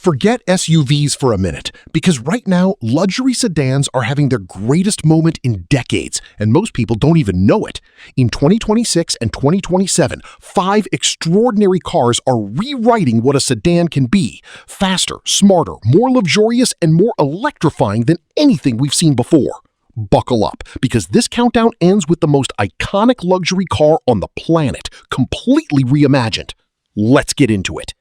Forget SUVs for a minute, because right now, luxury sedans are having their greatest moment in decades, and most people don't even know it. In 2026 and 2027, 5 extraordinary cars are rewriting what a sedan can be: faster, smarter, more luxurious, and more electrifying than anything we've seen before. Buckle up, because this countdown ends with the most iconic luxury car on the planet, completely reimagined. Let's get into it.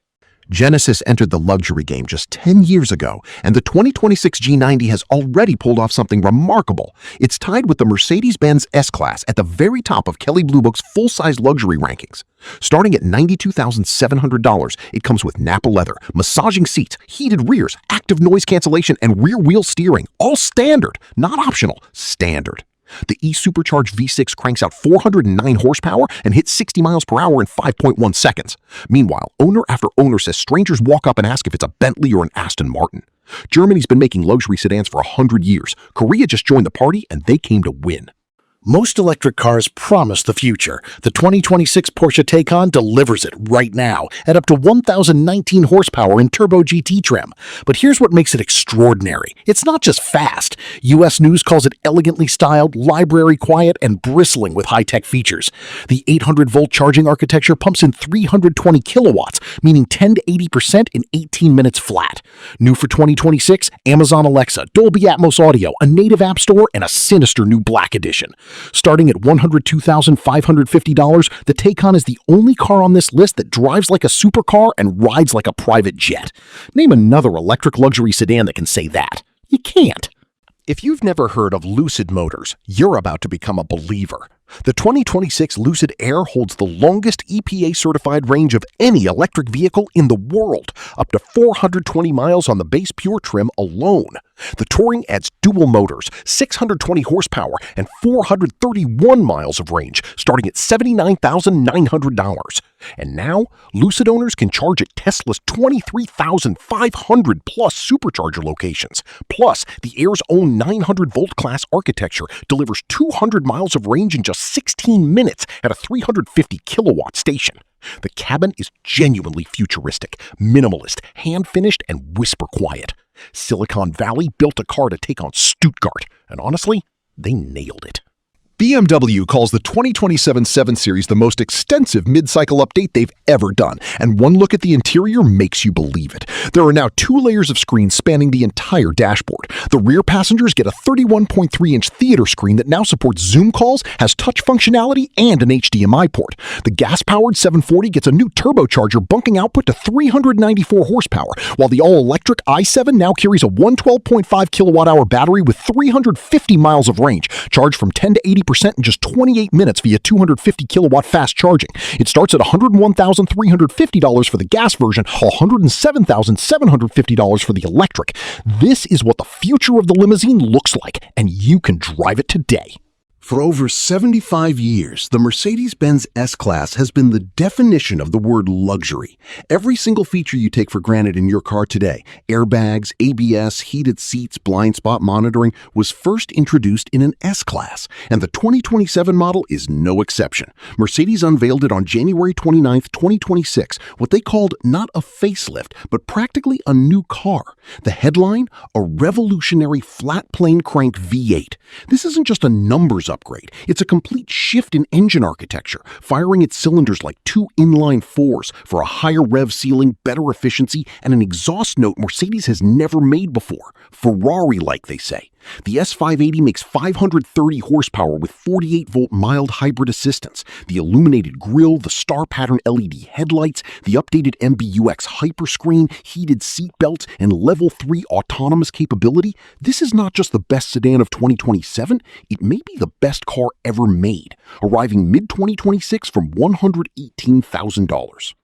Genesis entered the luxury game just 10 years ago, and the 2026 G90 has already pulled off something remarkable. It's tied with the Mercedes-Benz S-Class at the very top of Kelley Blue Book's full-size luxury rankings. Starting at $92,700, it comes with Nappa leather, massaging seats, heated rears, active noise cancellation, and rear-wheel steering, all standard, not optional, standard. The e-Supercharged V6 cranks out 409 horsepower and hits 60 miles per hour in 5.1 seconds. Meanwhile, owner after owner says strangers walk up and ask if it's a Bentley or an Aston Martin. Germany's been making luxury sedans for 100 years. Korea just joined the party, and they came to win. Most electric cars promise the future. The 2026 Porsche Taycan delivers it right now at up to 1,019 horsepower in Turbo GT trim. But here's what makes it extraordinary. It's not just fast. US News calls it elegantly styled, library quiet, and bristling with high-tech features. The 800-volt charging architecture pumps in 320 kilowatts, meaning 10 to 80% in 18 minutes flat. New for 2026, Amazon Alexa, Dolby Atmos audio, a native app store, and a sinister new black edition. Starting at $102,550, the Taycan is the only car on this list that drives like a supercar and rides like a private jet. Name another electric luxury sedan that can say that. You can't. If you've never heard of Lucid Motors, you're about to become a believer. The 2026 Lucid Air holds the longest EPA-certified range of any electric vehicle in the world, up to 420 miles on the base Pure trim alone. The Touring adds dual motors, 620 horsepower, and 431 miles of range, starting at $79,900. And now, Lucid owners can charge at Tesla's 23,500 plus supercharger locations. Plus, the Air's own 900-volt class architecture delivers 200 miles of range in just 16 minutes at a 350-kilowatt station. The cabin is genuinely futuristic, minimalist, hand-finished, and whisper quiet. Silicon Valley built a car to take on Stuttgart, and honestly, they nailed it. BMW calls the 2027 7 Series the most extensive mid-cycle update they've ever done, and one look at the interior makes you believe it. There are now 2 layers of screens spanning the entire dashboard. The rear passengers get a 31.3-inch theater screen that now supports Zoom calls, has touch functionality, and an HDMI port. The gas-powered 740 gets a new turbocharger bunking output to 394 horsepower, while the all-electric i7 now carries a 112.5 kilowatt-hour battery with 350 miles of range, charged from 10 to 80% in just 28 minutes via 250 kilowatt fast charging. It starts at $101,350 for the gas version, $107,750 for the electric. This is what the future of the limousine looks like, and you can drive it today. For over 75 years, the Mercedes-Benz S-Class has been the definition of the word luxury. Every single feature you take for granted in your car today, airbags, ABS, heated seats, blind spot monitoring, was first introduced in an S-Class, and the 2027 model is no exception. Mercedes unveiled it on January 29, 2026, what they called not a facelift, but practically a new car. The headline? A revolutionary flat-plane crank V8. This isn't just a numbers upgrade. It's a complete shift in engine architecture, firing its cylinders like 2 inline 4s for a higher rev ceiling, better efficiency, and an exhaust note Mercedes has never made before. Ferrari-like, they say. The S580 makes 530 horsepower with 48-volt mild hybrid assistance. The illuminated grille, the star pattern LED headlights, the updated MBUX hyperscreen, heated seat belts, and level 3 autonomous capability. This is not just the best sedan of 2027, it may be the best car ever made, arriving mid-2026 from $118,000.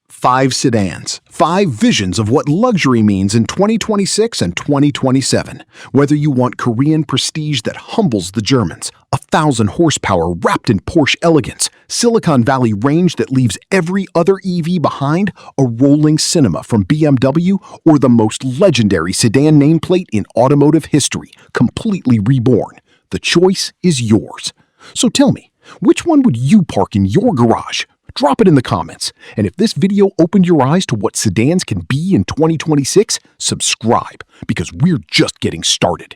5 sedans, 5 visions of what luxury means in 2026 and 2027. Whether you want Korean prestige that humbles the Germans, 1,000 horsepower wrapped in Porsche elegance, Silicon Valley range that leaves every other EV behind, a rolling cinema from BMW, or the most legendary sedan nameplate in automotive history, completely reborn. The choice is yours. So tell me, which one would you park in your garage? Drop it in the comments. And if this video opened your eyes to what sedans can be in 2026, subscribe, because we're just getting started.